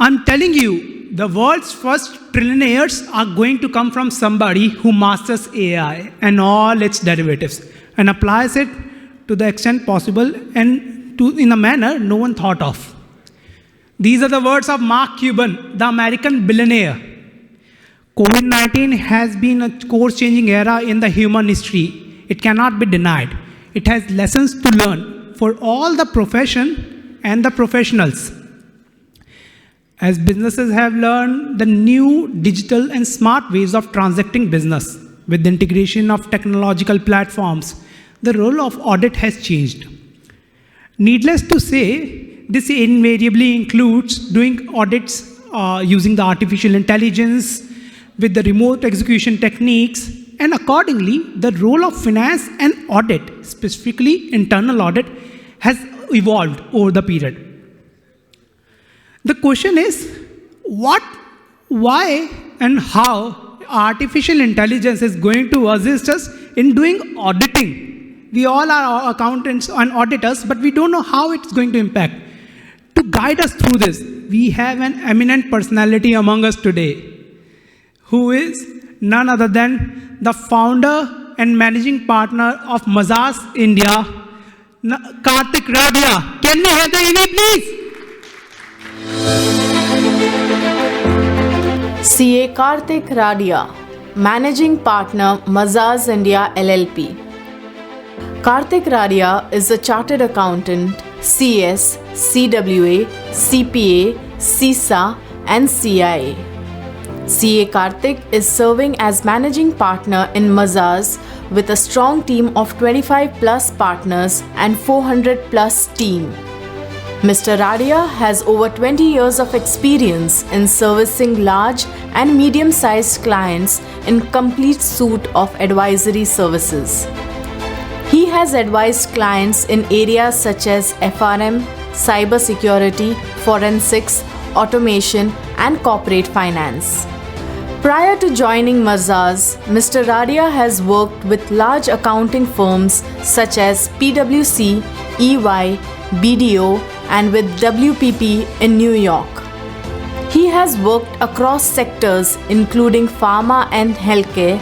I'm telling you, the world's first trillionaires are going to come from somebody who masters AI and all its derivatives and applies it to the extent possible and in a manner no one thought of. These are the words of Mark Cuban, the American billionaire. COVID-19 has been a course-changing era in the human history. It cannot be denied. It has lessons to learn for all the profession and the professionals. As businesses have learned the new digital and smart ways of transacting business with the integration of technological platforms, the role of audit has changed. Needless to say, this invariably includes doing audits using the artificial intelligence with the remote execution techniques, and accordingly, the role of finance and audit, specifically internal audit, has evolved over the period. The question is, what, why, and how artificial intelligence is going to assist us in doing auditing. We all are accountants and auditors, but we don't know how it's going to impact. To guide us through this, we have an eminent personality among us today, who is none other than the founder and managing partner of Mazars India, Karthik Radia. Can we have the EV, please? CA Karthik Radia, Managing Partner, Mazars India LLP. Karthik Radia is a Chartered Accountant, CS, CWA, CPA, CISA, and CIA. CA Karthik is serving as Managing Partner in Mazars with a strong team of 25 plus partners and 400 plus team. Mr. Radia has over 20 years of experience in servicing large and medium-sized clients in complete suite of advisory services. He has advised clients in areas such as FRM, cybersecurity, forensics, automation, and corporate finance. Prior to joining Mazars, Mr. Radia has worked with large accounting firms such as PwC, EY, BDO, and with WPP in New York. He has worked across sectors including pharma and healthcare,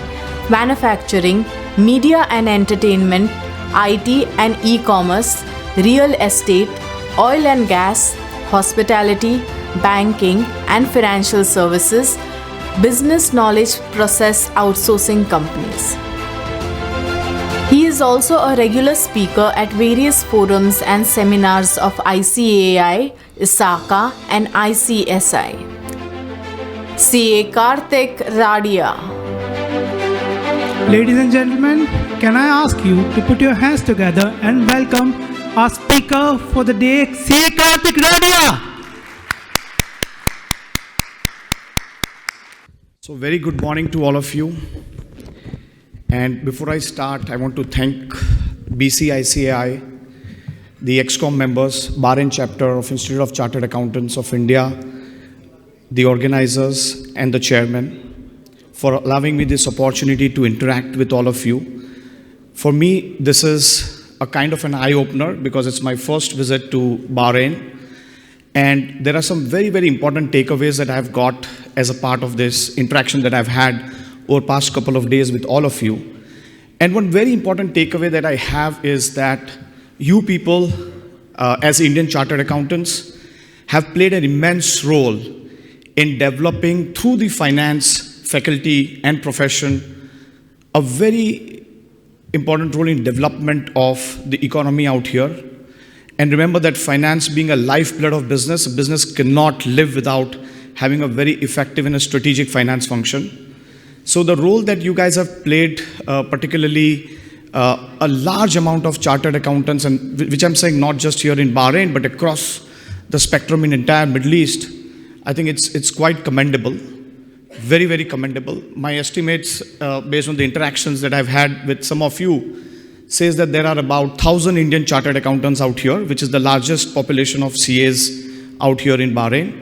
manufacturing, media and entertainment, IT and e-commerce, real estate, oil and gas, hospitality, banking and financial services, business knowledge process outsourcing companies. He is also a regular speaker at various forums and seminars of ICAI, ISACA, and ICSI. CA Karthik Radia. Ladies and gentlemen, can I ask you to put your hands together and welcome our speaker for the day, CA Karthik Radia. So very good morning to all of you. And before I start, I want to thank BCICAI, the ExCom members, Bahrain chapter of Institute of Chartered Accountants of India, the organizers and the chairman for allowing me this opportunity to interact with all of you. For me, this is a kind of an eye-opener because it's my first visit to Bahrain. And there are some very, very important takeaways that I've got as a part of this interaction that I've had over the past couple of days with all of you. And one very important takeaway that I have is that you people, as Indian Chartered Accountants, have played an immense role in developing, through the finance faculty and profession, a very important role in development of the economy out here. And remember that finance being a lifeblood of business, a business cannot live without having a very effective and a strategic finance function. So the role that you guys have played, particularly a large amount of chartered accountants, and which I'm saying not just here in Bahrain, but across the spectrum in entire Middle East, I think it's quite commendable, very, very commendable. My estimates, based on the interactions that I've had with some of you, says that there are about 1,000 Indian chartered accountants out here, which is the largest population of CAs out here in Bahrain.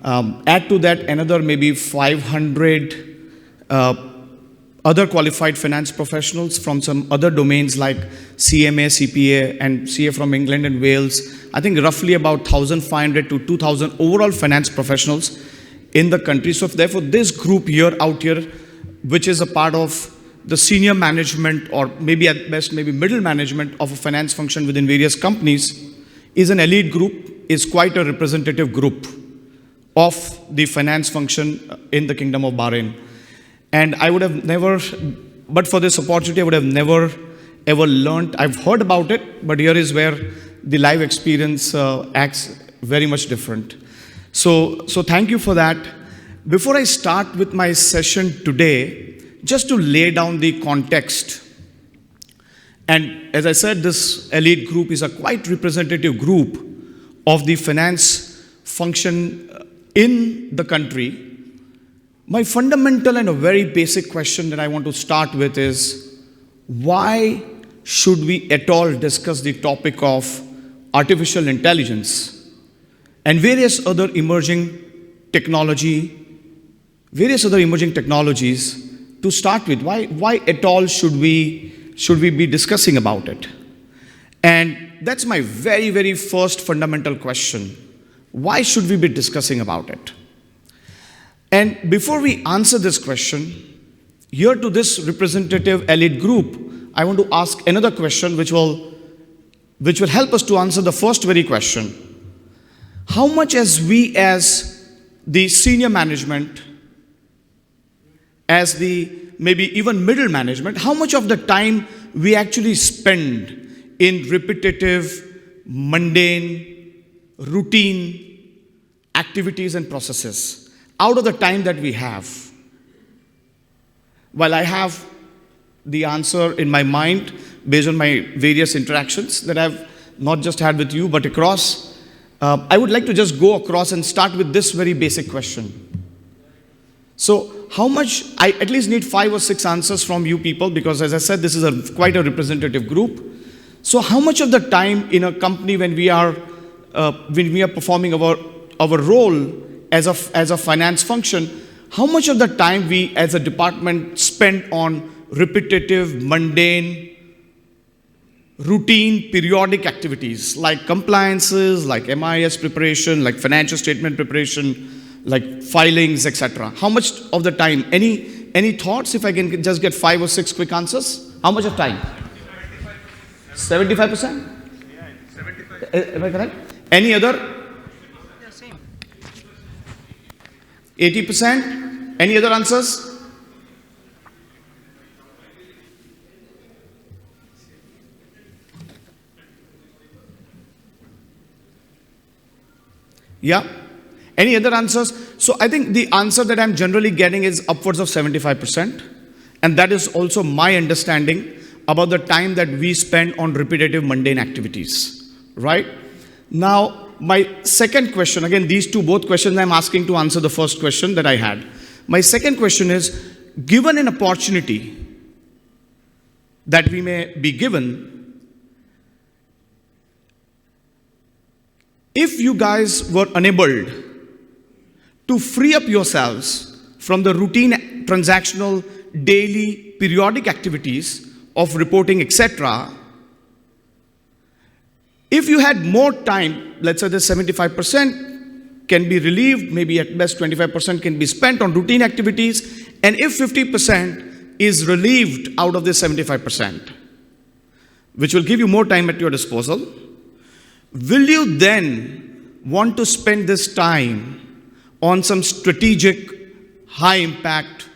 Add to that another maybe 500 other qualified finance professionals from some other domains like CMA, CPA, and CA from England and Wales. I think roughly about 1,500 to 2,000 overall finance professionals in the country. So therefore, this group here, out here, which is a part of the senior management, or maybe at best, maybe middle management of a finance function within various companies, is an elite group, is quite a representative group of the finance function in the Kingdom of Bahrain. And I would have never, but for this opportunity, I would have never ever learned. I've heard about it, but here is where the live experience acts very much different. So thank you for that. Before I start with my session today, just to lay down the context, and as I said, this elite group is a quite representative group of the finance function in the country. My fundamental and a very basic question that I want to start with is, why should we at all discuss the topic of artificial intelligence and various other emerging technologies to start with? Why at all should we be discussing about it? And that's my very, very first fundamental question. Why should we be discussing about it? And before we answer this question, here to this representative elite group, I want to ask another question which will help us to answer the first very question. How much as we as the senior management, as the maybe even middle management, how much of the time we actually spend in repetitive, mundane, routine activities and processes out of the time that we have? Well, I have the answer in my mind based on my various interactions that I've not just had with you, but across. I would like to just go across and start with this very basic question. So how much, I at least need 5 or 6 answers from you people, because as I said, this is quite a representative group. So how much of the time in a company when we are performing our role as a finance function, how much of the time we as a department spend on repetitive, mundane, routine, periodic activities like compliances, like MIS preparation, like financial statement preparation, like filings, etc. How much of the time? Any thoughts? If I can just get 5 or 6 quick answers. How much of time? 75%? Am I correct? Any other? 80%? Any other answers? Yeah? Any other answers? So I think the answer that I'm generally getting is upwards of 75%. And that is also my understanding about the time that we spend on repetitive mundane activities, right? Now, my second question, again, these both questions I'm asking to answer the first question that I had. My second question is, given an opportunity that we may be given, if you guys were enabled to free up yourselves from the routine, transactional, daily, periodic activities of reporting, etc., if you had more time, let's say the 75% can be relieved, maybe at best 25% can be spent on routine activities, and if 50% is relieved out of this 75%, which will give you more time at your disposal, will you then want to spend this time on some strategic, high impact,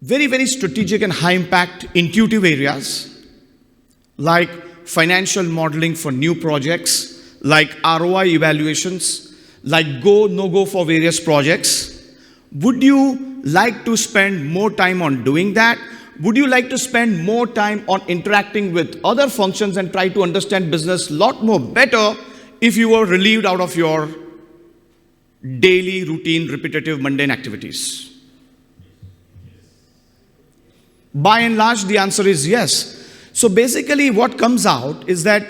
very, very strategic and high impact intuitive areas like financial modeling for new projects, like ROI evaluations, like go, no-go for various projects? Would you like to spend more time on doing that? Would you like to spend more time on interacting with other functions and try to understand business a lot more better if you were relieved out of your daily, routine, repetitive, mundane activities? By and large, the answer is yes. So basically what comes out is that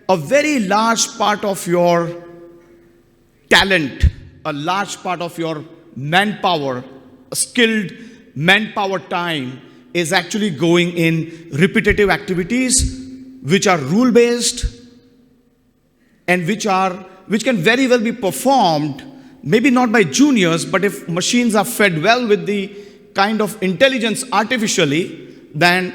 a very large part of your talent, a large part of your manpower, skilled manpower time is actually going in repetitive activities which are rule-based and which can very well be performed, maybe not by juniors, but if machines are fed well with the kind of intelligence artificially, then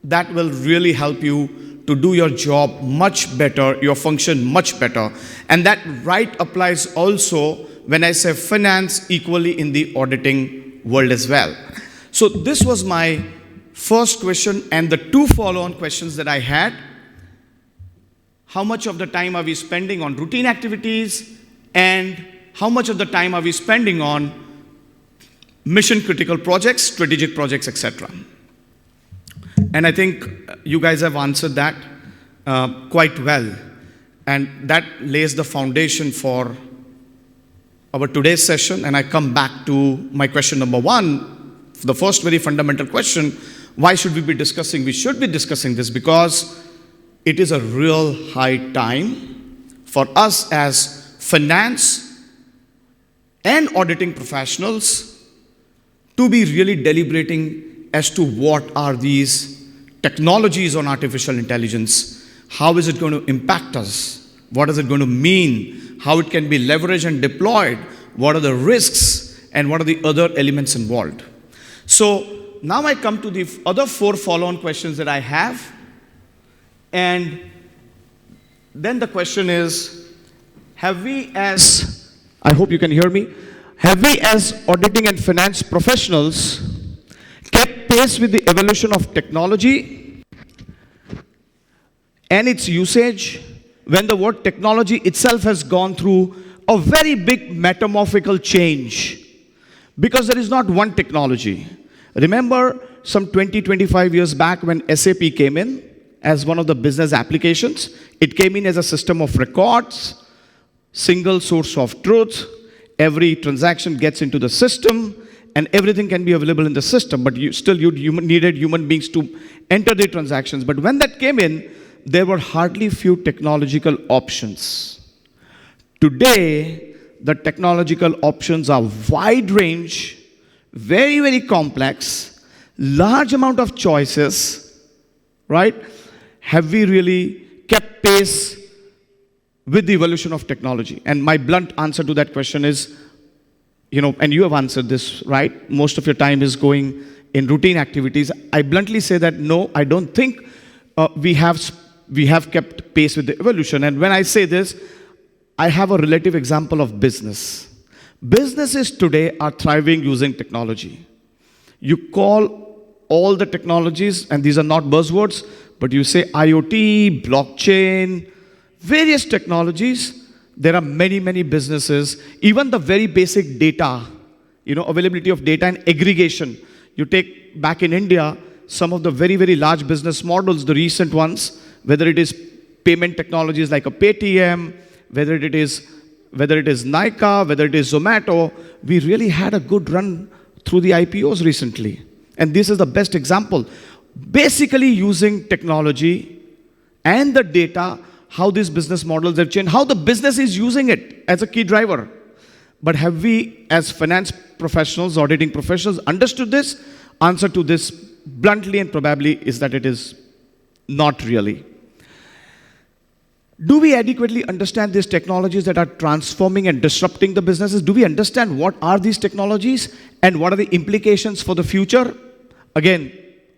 that will really help you to do your job much better, your function much better. And that right applies also when I say finance equally in the auditing world as well. So this was my first question, and the two follow-on questions that I had. How much of the time are we spending on routine activities, and how much of the time are we spending on mission critical projects, strategic projects, etc. And I think you guys have answered that quite well. And that lays the foundation for our today's session. And I come back to my question number one, the first very fundamental question: why should we be discussing? We should be discussing this because it is a real high time for us as finance and auditing professionals to be really deliberating as to what are these technologies on artificial intelligence. How is it going to impact us? What is it going to mean? How it can be leveraged and deployed? What are the risks? And what are the other elements involved? So now I come to the other four follow-on questions that I have. And then the question is, have we as, I hope you can hear me, have we as auditing and finance professionals kept pace with the evolution of technology and its usage when the word technology itself has gone through a very big metamorphical change? Because there is not one technology. Remember some 20-25 years back when SAP came in as one of the business applications. It came in as a system of records, single source of truth. Every transaction gets into the system, and everything can be available in the system, but you needed human beings to enter the transactions. But when that came in, there were hardly few technological options. Today, the technological options are wide range, very, very complex, large amount of choices, right? Have we really kept pace with the evolution of technology? And my blunt answer to that question is, and you have answered this, right? Most of your time is going in routine activities. I bluntly say that no, I don't think we have kept pace with the evolution. And when I say this, I have a relative example of business. Businesses today are thriving using technology. You call all the technologies, and these are not buzzwords, but you say IoT, blockchain, various technologies. There are many, many businesses, even the very basic data, availability of data and aggregation. You take back in India, some of the very, very large business models, the recent ones, whether it is payment technologies like a Paytm, whether it is Nykaa, whether it is Zomato, we really had a good run through the IPOs recently. And this is the best example. Basically using technology and the data, how these business models have changed, how the business is using it as a key driver. But have we, as finance professionals, auditing professionals, understood this? Answer to this bluntly and probably is that it is not really. Do we adequately understand these technologies that are transforming and disrupting the businesses? Do we understand what are these technologies and what are the implications for the future? Again,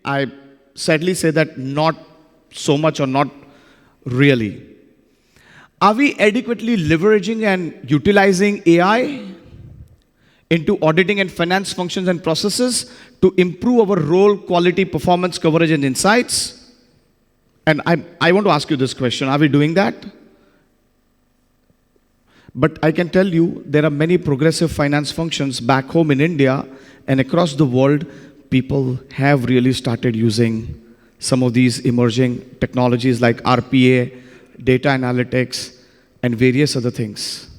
I sadly say that not so much or not really. Are we adequately leveraging and utilizing AI into auditing and finance functions and processes to improve our role, quality, performance, coverage, and insights? And I want to ask you this question, are we doing that? But I can tell you, there are many progressive finance functions back home in India and across the world. People have really started using some of these emerging technologies like RPA, data analytics, and various other things.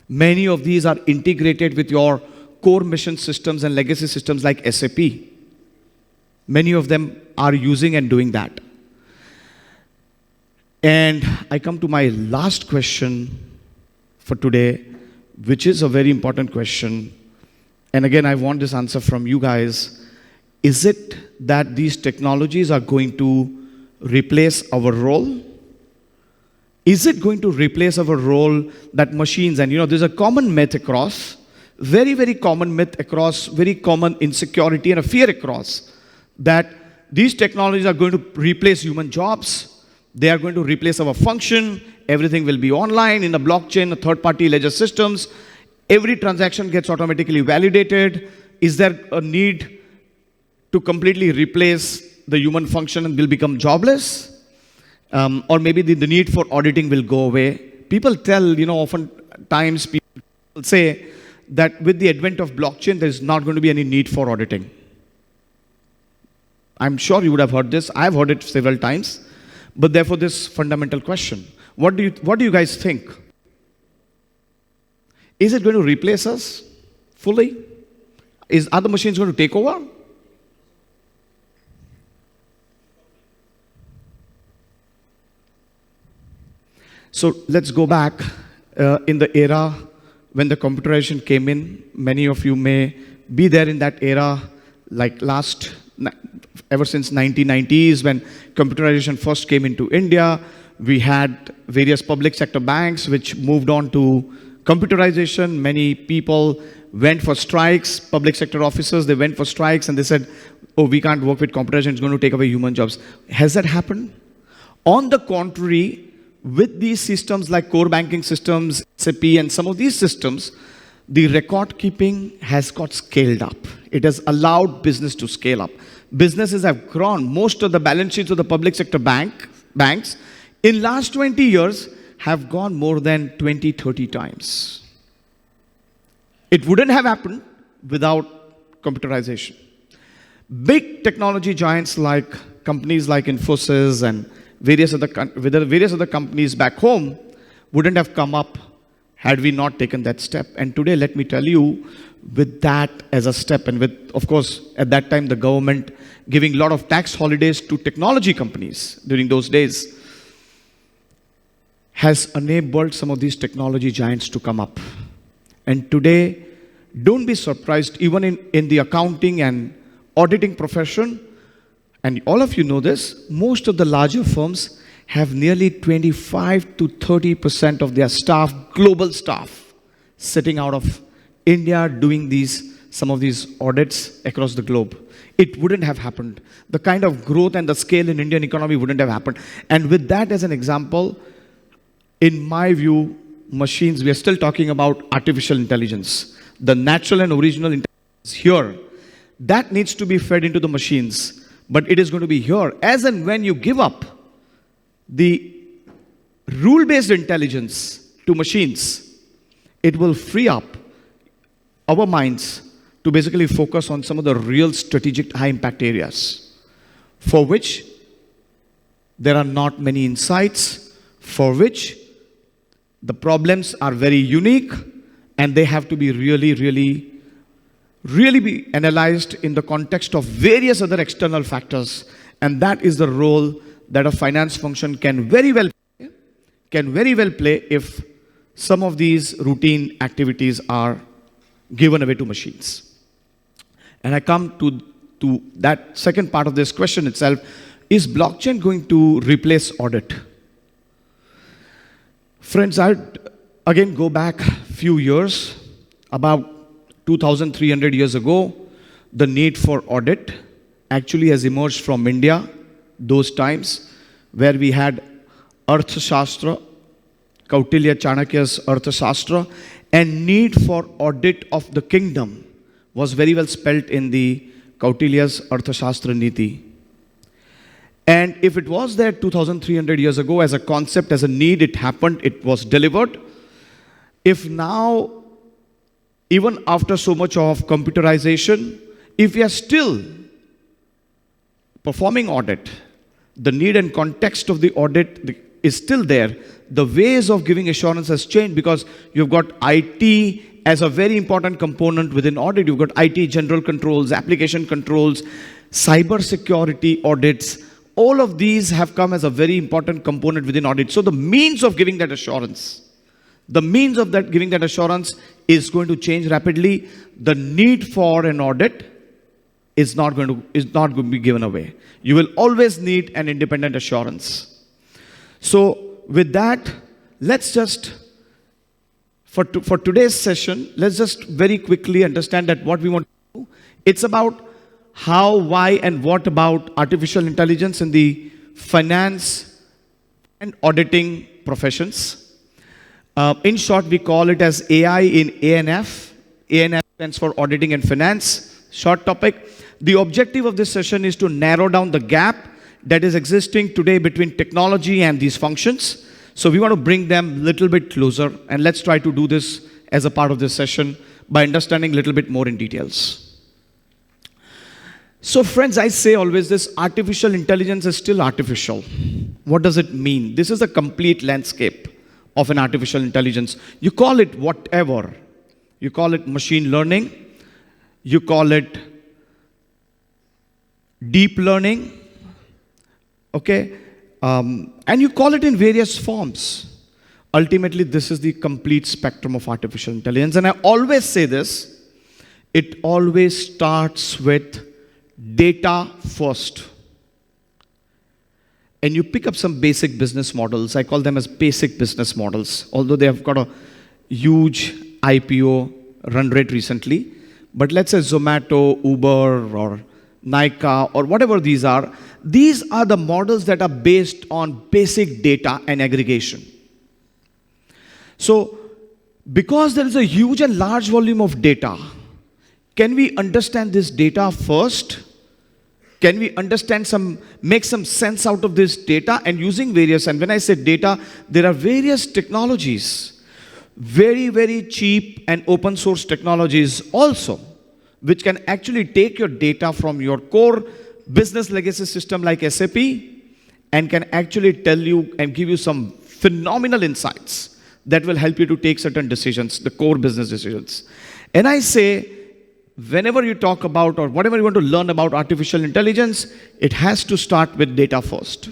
Many of these are integrated with your core mission systems and legacy systems like SAP. Many of them are using and doing that. And I come to my last question for today, which is a very important question. and again, I want this answer from you guys, is it that these technologies are going to replace our role? Is it going to replace our role that machines, and there's a common myth across, very, very common myth across, very common insecurity and a fear across, that these technologies are going to replace human jobs, they are going to replace our function, everything will be online, in the blockchain, the third-party ledger systems, every transaction gets automatically validated. Is there a need to completely replace the human function and will become jobless? Or maybe the need for auditing will go away. People tell, oftentimes people say that with the advent of blockchain, there's not going to be any need for auditing. I'm sure you would have heard this. I've heard it several times. But therefore, this fundamental question, what do you guys think? Is it going to replace us fully? Are the machines going to take over? So let's go back in the era when the computerization came in. Many of you may be there in that era, like ever since 1990s when computerization first came into India. We had various public sector banks which moved on to computerization. Many people went for strikes, public sector officers, they went for strikes and they said, oh, we can't work with computerization, it's going to take away human jobs. Has that happened? On the contrary, with these systems like core banking systems, SAP and some of these systems, the record keeping has got scaled up. It has allowed business to scale up. Businesses have grown. Most of the balance sheets of the public sector banks in last 20 years have gone more than 20, 30 times. It wouldn't have happened without computerization. Big technology giants like companies like Infosys and various other companies back home wouldn't have come up had we not taken that step. And today, let me tell you, with that as a step, and with, of course, at that time, the government giving a lot of tax holidays to technology companies during those days, has enabled some of these technology giants to come up. And today, don't be surprised, even in the accounting and auditing profession, and all of you know this, most of the larger firms have nearly 25 to 30% of their staff, global staff, sitting out of India doing some of these audits across the globe. It wouldn't have happened. The kind of growth and the scale in Indian economy wouldn't have happened. And with that as an example, in my view, machines, we are still talking about artificial intelligence. The natural and original intelligence here, that needs to be fed into the machines. But it is going to be here. As and when you give up the rule-based intelligence to machines, it will free up our minds to basically focus on some of the real strategic high-impact areas for which there are not many insights, for which the problems are very unique and they have to be really be analyzed in the context of various other external factors. And that is the role that a finance function can very well play if some of these routine activities are given away to machines. And I come to that second part of this question itself. Is blockchain going to replace audit? Friends, I'd again go back a few years, about 2,300 years ago. The need for audit actually has emerged from India, those times, where we had Arthashastra, Kautilya Chanakya's Arthashastra, and need for audit of the kingdom was very well spelt in the Kautilya's Arthashastra Niti. And if it was there 2,300 years ago as a concept, as a need, it happened, it was delivered. If now, even after so much of computerization, if we are still performing audit, the need and context of the audit is still there. The ways of giving assurance has changed because you've got IT as a very important component within audit. You've got IT general controls, application controls, cyber security audits. All of these have come as a very important component within audit. So the means of giving that assurance, The means of that giving that assurance is going to change rapidly. The need for an audit is not going to be given away. You will always need an independent assurance. So with that, let's just, for today's session, let's just very quickly understand that what we want to do. It's about how, why, and what about artificial intelligence in the finance and auditing professions. In short, we call it as AI in ANF. ANF stands for Auditing and Finance. Short topic. The objective of this session is to narrow down the gap that is existing today between technology and these functions. So we want to bring them a little bit closer, and let's try to do this as a part of this session by understanding a little bit more in details. So friends, I say always this, artificial intelligence is still artificial. What does it mean? This is a complete landscape of an artificial intelligence. You call it whatever. You call it machine learning. You call it deep learning. Okay? And you call it in various forms. Ultimately, this is the complete spectrum of artificial intelligence. And I always say this, it always starts with data first. And you pick up some basic business models. I call them as basic business models, although they have got a huge IPO run rate recently. But let's say Zomato, Uber, or Nykaa, or whatever these are the models that are based on basic data and aggregation. So, because there is a huge and large volume of data, can we understand this data first? Can we make some sense out of this data? And using various, and when I say data, there are various technologies, very, very cheap and open source technologies also, which can actually take your data from your core business legacy system like SAP and can actually tell you and give you some phenomenal insights that will help you to take certain decisions, the core business decisions. And I say, whenever you talk about or whatever you want to learn about artificial intelligence, it has to start with data first.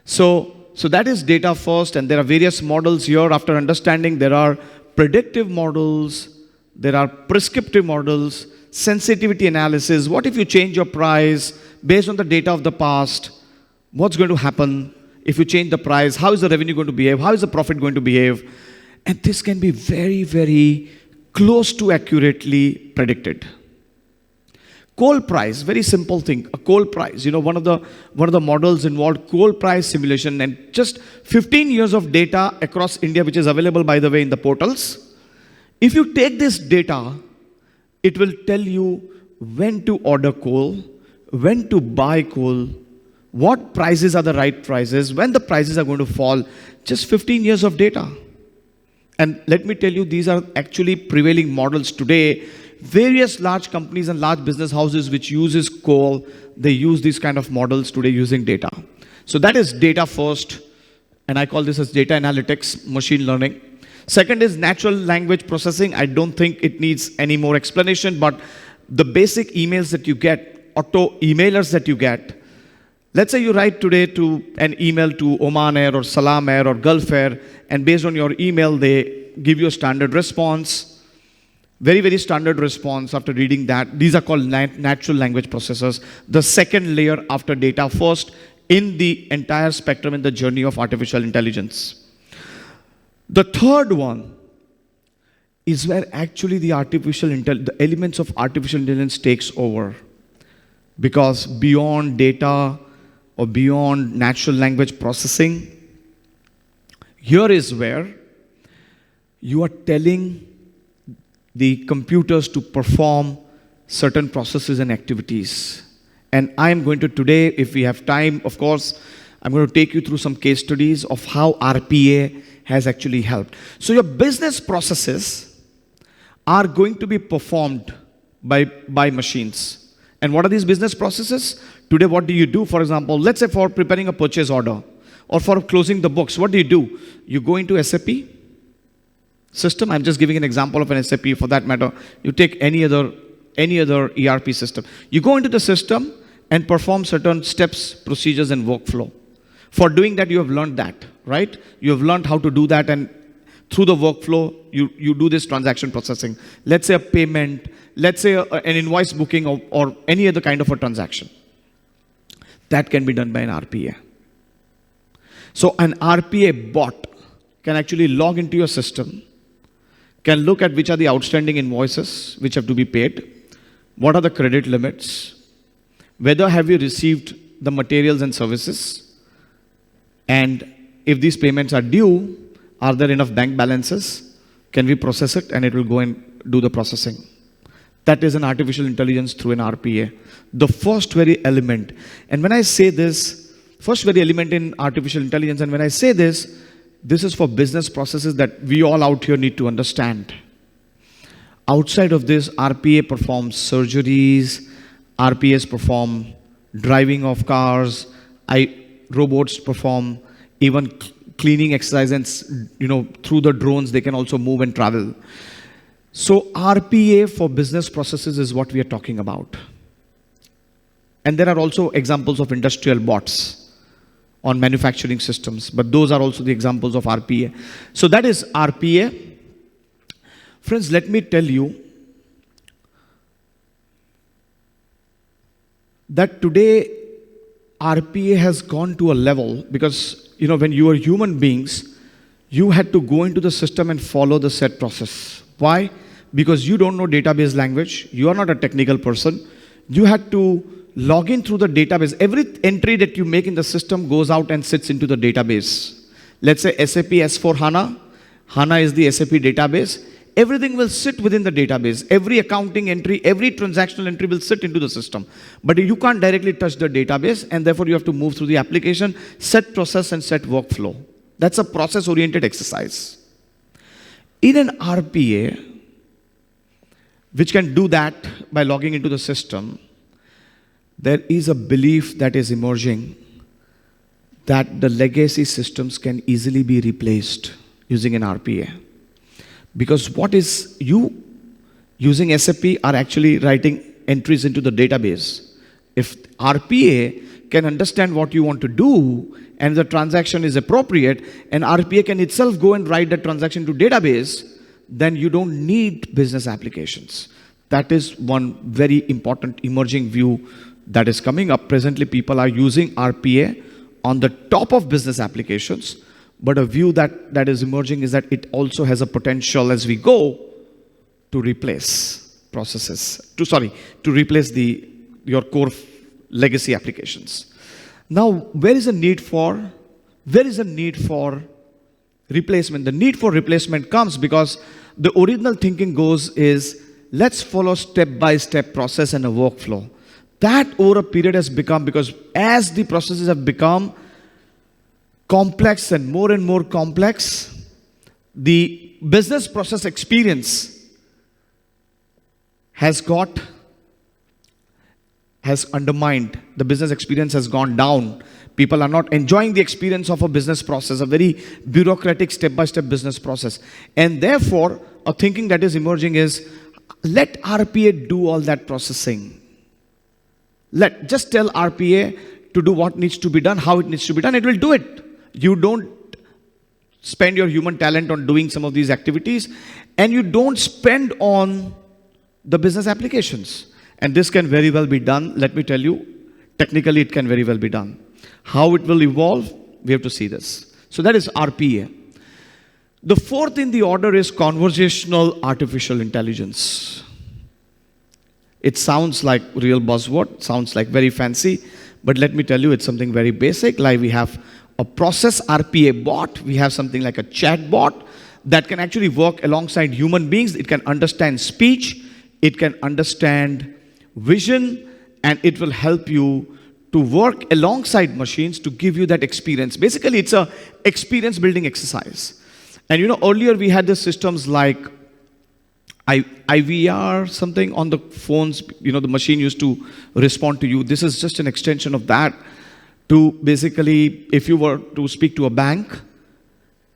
So that is data first, and there are various models here. After understanding, there are predictive models, there are prescriptive models, sensitivity analysis. What if you change your price based on the data of the past? What's going to happen if you change the price? How is the revenue going to behave? How is the profit going to behave? And this can be very, very close to accurately predicted. Coal price, very simple thing. A coal price, one of the models involved coal price simulation, and just 15 years of data across India, which is available, by the way, in the portals. If you take this data, it will tell you when to order coal, when to buy coal, what prices are the right prices, when the prices are going to fall. Just 15 years of data. And let me tell you, these are actually prevailing models today. Various large companies and large business houses which uses coal, they use these kind of models today using data. So that is data first, and I call this as data analytics, machine learning. Second is natural language processing. I don't think it needs any more explanation, but the basic emails that you get, auto emailers that you get, let's say you write today to an email to Oman Air or Salam Air or Gulf Air, and based on your email, they give you a standard response. Very, very standard response after reading that. These are called natural language processors. The second layer after data first in the entire spectrum in the journey of artificial intelligence. The third one is where actually the elements of artificial intelligence takes over. Because beyond data or beyond natural language processing, here is where you are telling the computers to perform certain processes and activities. And I'm going to today, if we have time, of course, I'm going to take you through some case studies of how RPA has actually helped. So your business processes are going to be performed by machines. And what are these business processes? Today, what do you do? For example, let's say for preparing a purchase order or for closing the books, what do? You go into SAP system. I'm just giving an example of an SAP. For that matter, you take any other ERP system. You go into the system and perform certain steps, procedures, and workflow. For doing that, you have learned that, right? You have learned how to do that, and through the workflow, you do this transaction processing. Let's say a payment, let's say an invoice booking or any other kind of a transaction. That can be done by an RPA. So an RPA bot can actually log into your system, can look at which are the outstanding invoices which have to be paid, what are the credit limits, whether have you received the materials and services, and if these payments are due, are there enough bank balances? Can we process it? And it will go and do the processing. That is an artificial intelligence through an RPA. The first very element. And when I say this, first very element in artificial intelligence, and when I say this, this is for business processes that we all out here need to understand. Outside of this, RPA performs surgeries, RPAs perform driving of cars, robots perform even cleaning exercises, and through the drones they can also move and travel. So RPA for business processes is what we are talking about. And there are also examples of industrial bots on manufacturing systems, but those are also the examples of RPA. So that is RPA. Friends, let me tell you that today RPA has gone to a level because when you were human beings, you had to go into the system and follow the set process. Why? Because you don't know database language. You are not a technical person. You had to log in through the database. Every entry that you make in the system goes out and sits into the database. Let's say SAP S/4HANA. HANA is the SAP database. Everything will sit within the database. Every accounting entry, every transactional entry will sit into the system. But you can't directly touch the database, and therefore you have to move through the application, set process and set workflow. That's a process-oriented exercise. In an RPA, which can do that by logging into the system, there is a belief that is emerging that the legacy systems can easily be replaced using an RPA. Because what is you using SAP are actually writing entries into the database. If RPA can understand what you want to do and the transaction is appropriate, and RPA can itself go and write the transaction to database, then you don't need business applications. That is one very important emerging view that is coming up. Presently, people are using RPA on the top of business applications. But a view that is emerging is that it also has a potential as we go to replace processes, to replace your core legacy applications. Now, where is a need for replacement? The need for replacement comes because the original thinking is let's follow step-by-step process and a workflow. That over a period has become, because as the processes have become complex and more complex, the business process experience has undermined. The business experience has gone down. People are not enjoying the experience of a business process, a very bureaucratic step-by-step business process. And therefore, a thinking that is emerging is, let RPA do all that processing. Just tell RPA to do what needs to be done, how it needs to be done, it will do it. You don't spend your human talent on doing some of these activities, and you don't spend on the business applications. And this can very well be done. Let me tell you, technically it can very well be done. How it will evolve, we have to see this. So that is RPA. The fourth in the order is conversational artificial intelligence. It sounds like real buzzword, sounds like very fancy, but let me tell you, it's something very basic. Like we have a process RPA bot, we have something like a chat bot that can actually work alongside human beings. It can understand speech, it can understand vision, and it will help you to work alongside machines to give you that experience. Basically, it's a experience building exercise. And earlier we had the systems like IVR, something on the phones, the machine used to respond to you. This is just an extension of that. To basically, if you were to speak to a bank,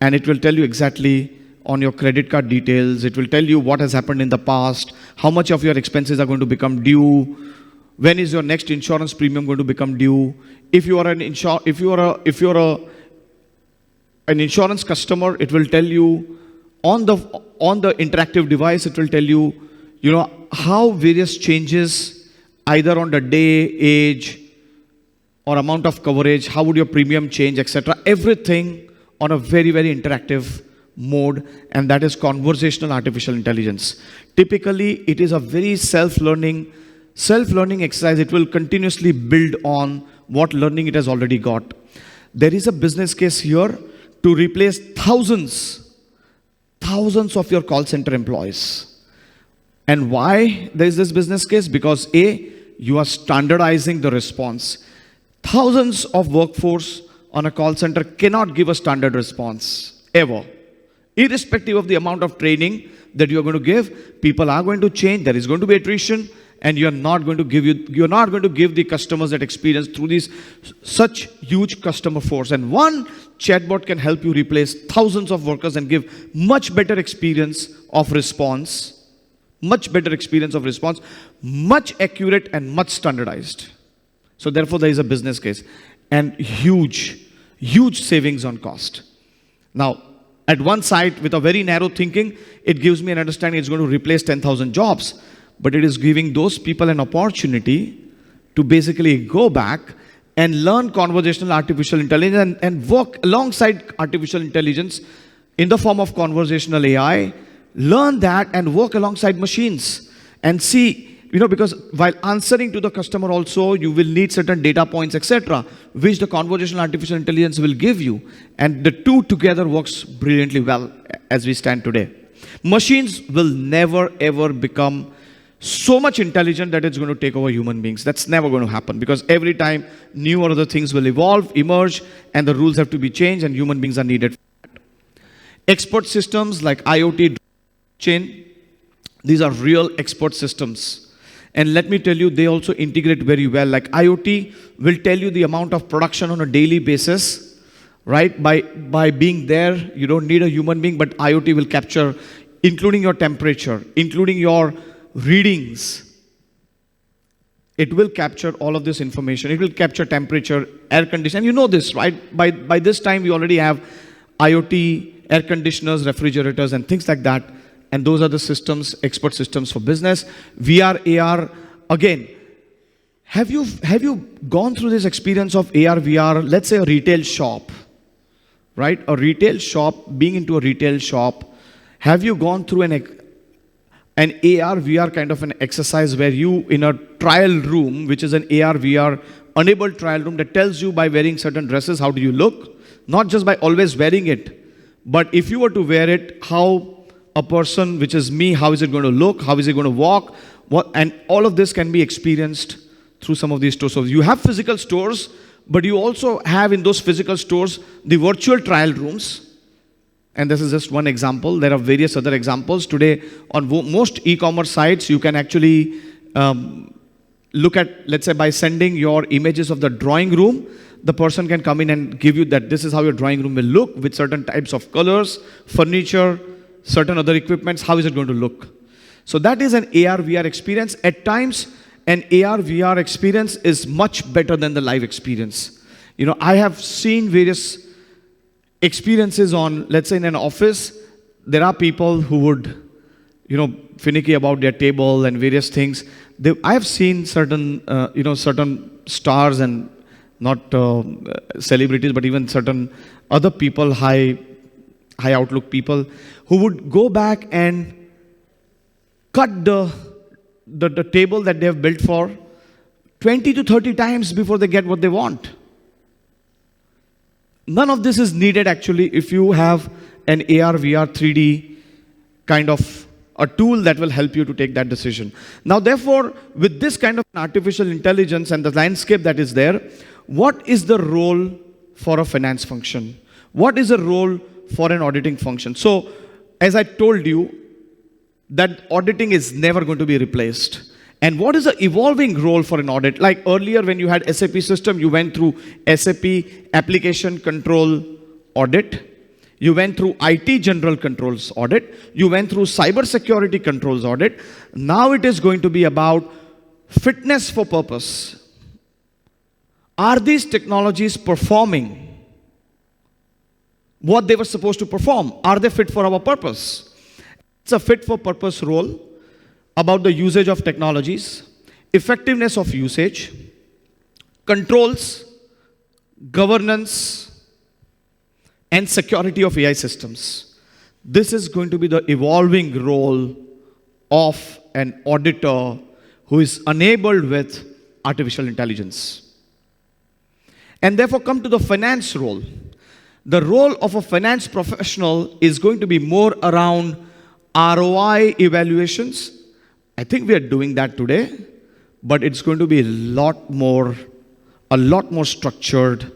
and it will tell you exactly on your credit card details, it will tell you what has happened in the past, how much of your expenses are going to become due, when is your next insurance premium going to become due. If you are an insurance customer, it will tell you on the interactive device, it will tell you, how various changes, either on the day, age, or amount of coverage, how would your premium change, etc. Everything on a very, very interactive mode, and that is conversational artificial intelligence. Typically, it is a very self-learning exercise. It will continuously build on what learning it has already got. There is a business case here to replace thousands of your call center employees. And why there is this business case? Because A, you are standardizing the response. Thousands of workforce on a call center cannot give a standard response, ever. Irrespective of the amount of training that you are going to give, people are going to change, there is going to be attrition, and you're not going to give the customers that experience through these such huge customer force. And one chatbot can help you replace thousands of workers and give much better experience of response, much accurate and much standardized. So therefore there is a business case and huge savings on cost. Now, at one side, with a very narrow thinking, it gives me an understanding it's going to replace 10,000 jobs. But it is giving those people an opportunity to basically go back and learn conversational artificial intelligence and work alongside artificial intelligence in the form of conversational AI, learn that and work alongside machines and see, because while answering to the customer also, you will need certain data points, etc., which the conversational artificial intelligence will give you. And the two together works brilliantly well as we stand today. Machines will never ever become so much intelligent that it's going to take over human beings. That's never going to happen, because every time new or other things will evolve, emerge, and the rules have to be changed, and human beings are needed. Expert systems like IoT, chain, these are real expert systems. And let me tell you, they also integrate very well. Like IoT will tell you the amount of production on a daily basis, right? By being there, you don't need a human being, but IoT will capture, including your temperature, including your readings. It will capture all of this information. It will capture temperature, air conditioning. You know this, right? By this time, we already have IoT, air conditioners, refrigerators, and things like that. And those are the systems, expert systems for business. VR, AR, again, have you gone through this experience of AR, VR? Let's say a retail shop, right? A retail shop, being into a retail shop. Have you gone through an AR, VR kind of an exercise where you, in a trial room, which is an AR, VR enabled trial room that tells you by wearing certain dresses, how do you look? Not just by always wearing it, but if you were to wear it, how a person, which is me, how is it going to look? How is it going to walk? And all of this can be experienced through some of these stores. So you have physical stores, but you also have in those physical stores the virtual trial rooms. And this is just one example. There are various other examples. Today, on most e-commerce sites, you can actually look at, let's say, by sending your images of the drawing room, the person can come in and give you that this is how your drawing room will look with certain types of colors, furniture, certain other equipments. How is it going to look? So that is an AR, VR experience. At times, an AR, VR experience is much better than the live experience. I have seen various experiences on, let's say in an office, there are people who would, finicky about their table and various things. I have seen certain, certain stars and not celebrities, but even certain other people, high outlook people, who would go back and cut the table that they have built for 20 to 30 times before they get what they want. None of this is needed actually if you have an AR, VR, 3D kind of a tool that will help you to take that decision. Now, therefore, with this kind of artificial intelligence and the landscape that is there, what is the role for a finance function? What is the role for an auditing function? So, as I told you, that auditing is never going to be replaced. And what is the evolving role for an audit? Like earlier when you had SAP system, you went through SAP application control audit. You went through IT general controls audit. You went through cyber security controls audit. Now it is going to be about fitness for purpose. Are these technologies performing what they were supposed to perform? Are they fit for our purpose? It's a fit-for-purpose role about the usage of technologies, effectiveness of usage, controls, governance, and security of AI systems. This is going to be the evolving role of an auditor who is enabled with artificial intelligence. And therefore come to the finance role. The role of a finance professional is going to be more around ROI evaluations. I think we are doing that today, but it's going to be a lot more structured,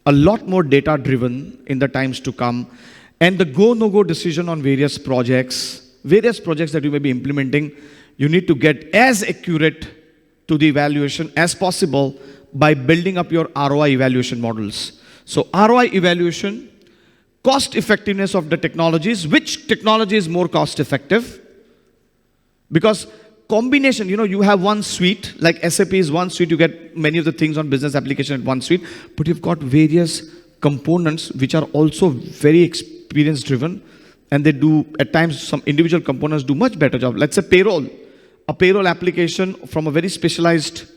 a lot more data driven in the times to come. And the go, no go decision on various projects that you may be implementing, you need to get as accurate to the evaluation as possible by building up your ROI evaluation models. So ROI evaluation, cost effectiveness of the technologies, which technology is more cost effective? Because combination, you have one suite, like SAP is one suite, you get many of the things on business application at one suite, but you've got various components which are also very experience driven, and they do, at times, some individual components do much better job. Let's say payroll. A payroll application from a very specialized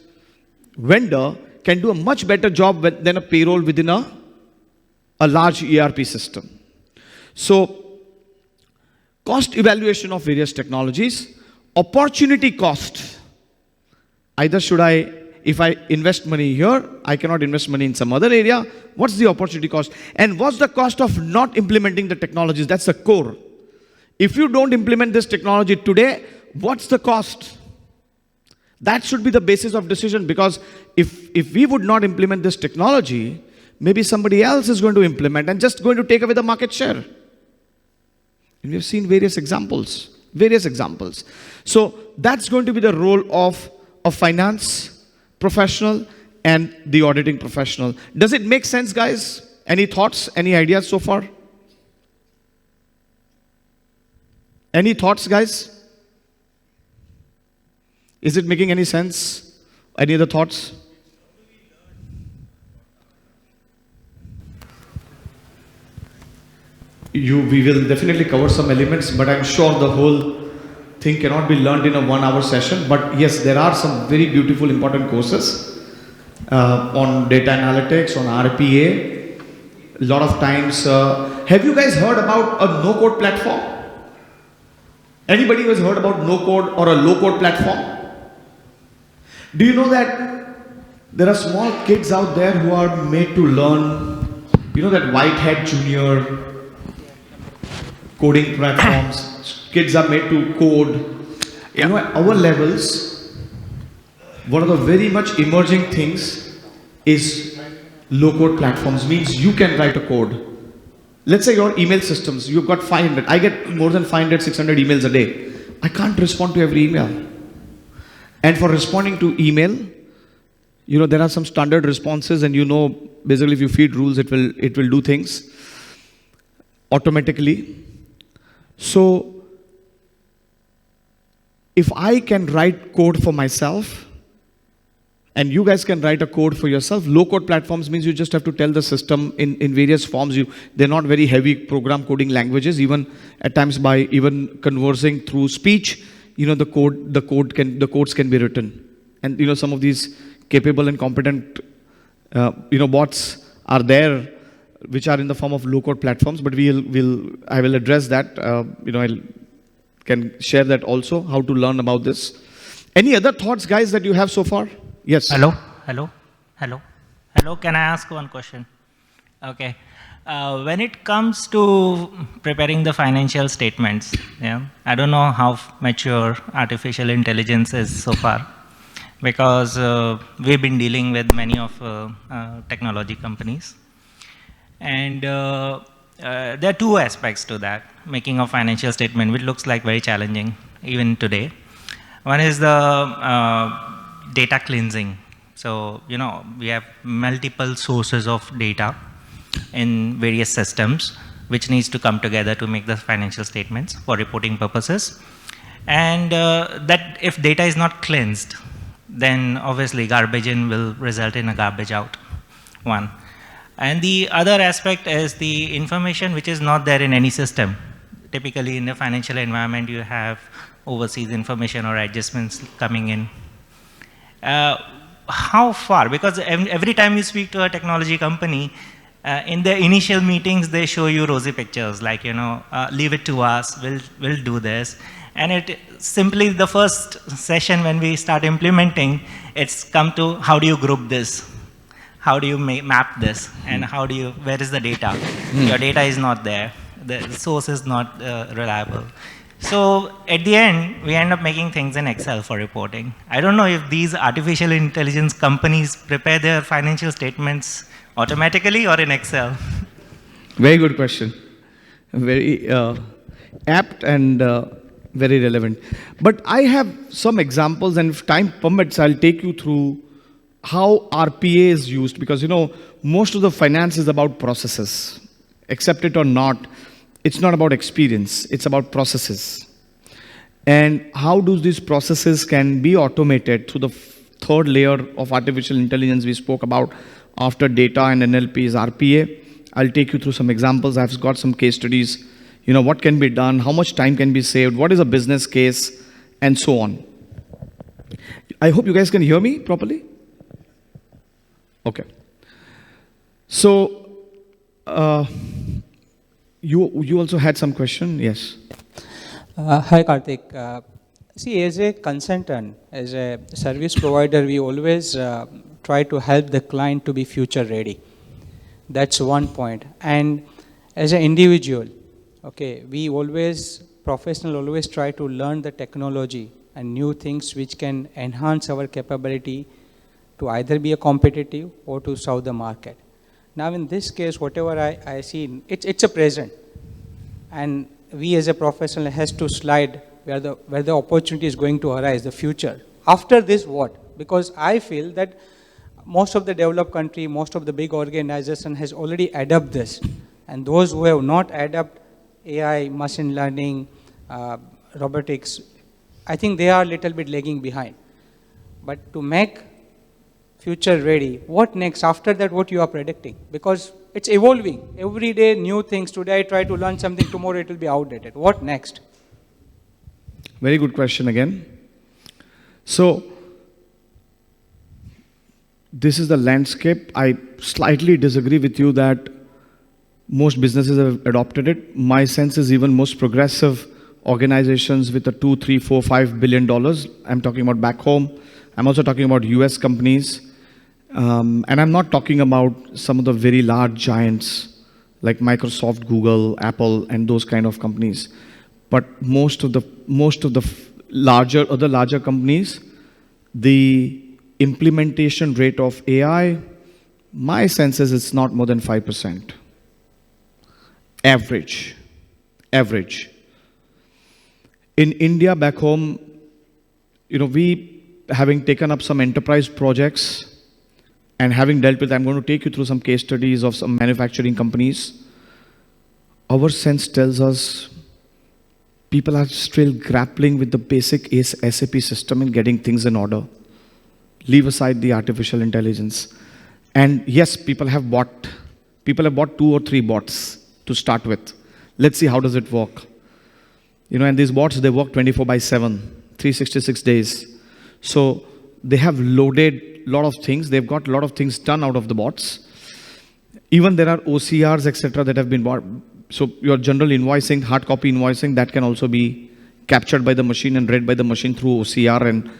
vendor can do a much better job than a payroll within a large ERP system. So, cost evaluation of various technologies, opportunity cost. Either if I invest money here, I cannot invest money in some other area. What's the opportunity cost? And what's the cost of not implementing the technologies? That's the core. If you don't implement this technology today, what's the cost? That should be the basis of decision, because if we would not implement this technology, maybe somebody else is going to implement and just going to take away the market share. And we have seen various examples. So that's going to be the role of a finance professional and the auditing professional. Does it make sense, guys? Any thoughts, any ideas so far? Any thoughts, guys? Is it making any sense? Any other thoughts? We will definitely cover some elements, but I'm sure the whole thing cannot be learned in a 1 hour session. But yes, there are some very beautiful, important courses on data analytics, on RPA. A lot of times, have you guys heard about a no-code platform? Anybody who has heard about no-code or a low-code platform? Do you know that there are small kids out there who are made to learn, that Whitehead Junior coding platforms, kids are made to code. Yeah. At our levels, one of the very much emerging things is low-code platforms, means you can write a code. Let's say your email systems, you've got 500. I get more than 500, 600 emails a day. I can't respond to every email. And for responding to email, there are some standard responses, and basically if you feed rules, it will do things automatically. So, if I can write code for myself, and you guys can write a code for yourself, low-code platforms means you just have to tell the system in various forms. They're not very heavy program coding languages, even at times by even conversing through speech, the codes can be written. And some of these capable and competent bots are there, which are in the form of low-code platforms, but I will address that. I can share that also, how to learn about this. Any other thoughts, guys, that you have so far? Yes. Hello. Can I ask one question? Okay. When it comes to preparing the financial statements, I don't know how mature artificial intelligence is so far, because we've been dealing with many of technology companies. And there are two aspects to that, making a financial statement, which looks like very challenging even today. One is the data cleansing. So, we have multiple sources of data in various systems, which needs to come together to make the financial statements for reporting purposes. And that if data is not cleansed, then obviously garbage in will result in a garbage out, one. And the other aspect is the information which is not there in any system. typically in a financial environment, you have overseas information or adjustments coming in. How far? Because every time you speak to a technology company, in the initial meetings, they show you rosy pictures, like, leave it to us, we'll do this. And it simply, the first session when we start implementing, it's come to how do you group this? How do you map this? And where is the data? Your data is not there. The source is not reliable. So at the end, we end up making things in Excel for reporting. I don't know if these artificial intelligence companies prepare their financial statements automatically or in Excel. Very good question. Very apt and very relevant. But I have some examples, and if time permits, I'll take you through how RPA is used, because most of the finance is about processes. Accept it or not, it's not about experience, it's about processes. And how do these processes can be automated through the third layer of artificial intelligence we spoke about after data and NLP is RPA. I'll take you through some examples. I've got some case studies. What can be done, how much time can be saved, what is a business case, and so on. I hope you guys can hear me properly. Okay. So, you also had some question? Yes. Hi, Karthik. See, as a consultant, as a service provider, we always try to help the client to be future ready. That's one point. And as an individual, okay, we always try to learn the technology and new things which can enhance our capability to either be a competitive or to serve the market. Now in this case, whatever I see, it's a present. And we as a professional has to slide where the opportunity is going to arise, the future. After this, what? Because I feel that most of the developed country, most of the big organization has already adopted this. And those who have not adopted AI, machine learning, robotics, I think they are a little bit lagging behind. But to make future ready, what next? After that, what you are predicting? Because it's evolving. Every day, new things. Today, I try to learn something. Tomorrow, it will be outdated. What next? Very good question again. So, this is the landscape. I slightly disagree with you that most businesses have adopted it. My sense is even most progressive organizations with a $2, $3, $4, $5 billion. I'm talking about back home. I'm also talking about US companies. And I'm not talking about some of the very large giants like Microsoft, Google, Apple, and those kind of companies. But most of the other larger companies, the implementation rate of AI, my sense is it's not more than 5%. Average. In India, back home, we having taken up some enterprise projects and having dealt with, I'm going to take you through some case studies of some manufacturing companies. Our sense tells us people are still grappling with the basic SAP system and getting things in order. Leave aside the artificial intelligence. And yes, people have bought 2 or 3 bots to start with. Let's see how does it work. And these bots, they work 24/7, 366 days. So they have loaded a lot of things. They've got a lot of things done out of the bots. Even there are OCRs, etc. that have been bought. So your general invoicing, hard copy invoicing, that can also be captured by the machine and read by the machine through OCR and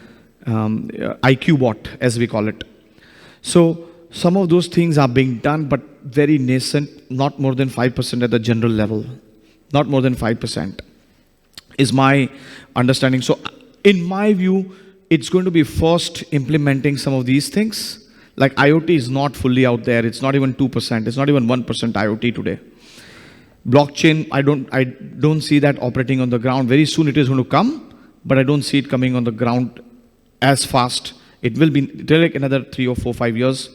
IQ bot, as we call it. So some of those things are being done, but very nascent, not more than 5% at the general level. Not more than 5% is my understanding. So in my view, it's going to be first implementing some of these things. Like IoT is not fully out there. It's not even 2%. It's not even 1% IoT today. Blockchain, I don't see that operating on the ground. Very soon it is going to come, but I don't see it coming on the ground as fast. It'll take another 3 or 4, 5 years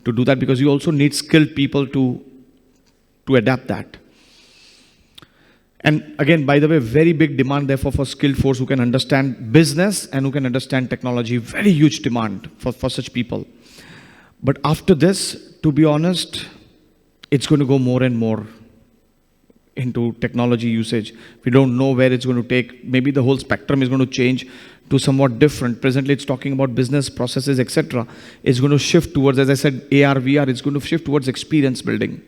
to do that, because you also need skilled people to adapt that. And again, by the way, very big demand therefore for skilled force who can understand business and who can understand technology. Very huge demand for such people. But after this, to be honest, it's going to go more and more into technology usage. We don't know where it's going to take. Maybe the whole spectrum is going to change to somewhat different. Presently, it's talking about business processes, etc. It's going to shift towards, as I said, AR, VR. It's going to shift towards experience building.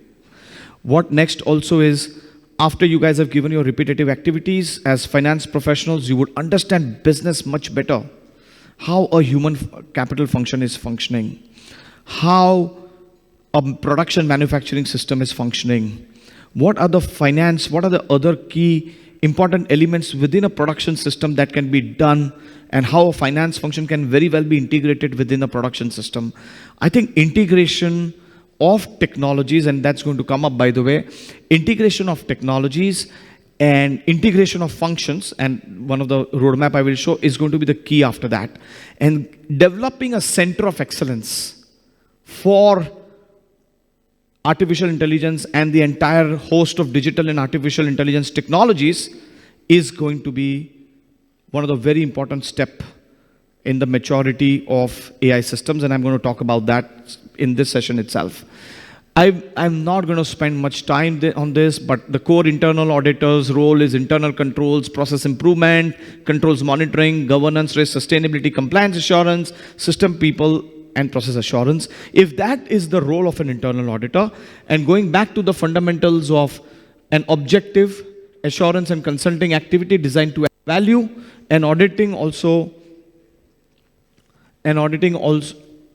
What next also is, after you guys have given your repetitive activities as finance professionals, you would understand business much better. How a human capital function is functioning. How a production manufacturing system is functioning. What are the other key important elements within a production system that can be done, and how a finance function can very well be integrated within a production system. I think integration of technologies, and that's going to come up by the way, integration of technologies and integration of functions, and one of the roadmap I will show is going to be the key after that. And developing a center of excellence for artificial intelligence and the entire host of digital and artificial intelligence technologies is going to be one of the very important steps in the maturity of AI systems, and I'm going to talk about that in this session itself. I'm not going to spend much time on this, but the core internal auditor's role is internal controls, process improvement, controls monitoring, governance, risk, sustainability, compliance assurance, system people, and process assurance. If that is the role of an internal auditor, and going back to the fundamentals of an objective assurance and consulting activity designed to add value, and auditing also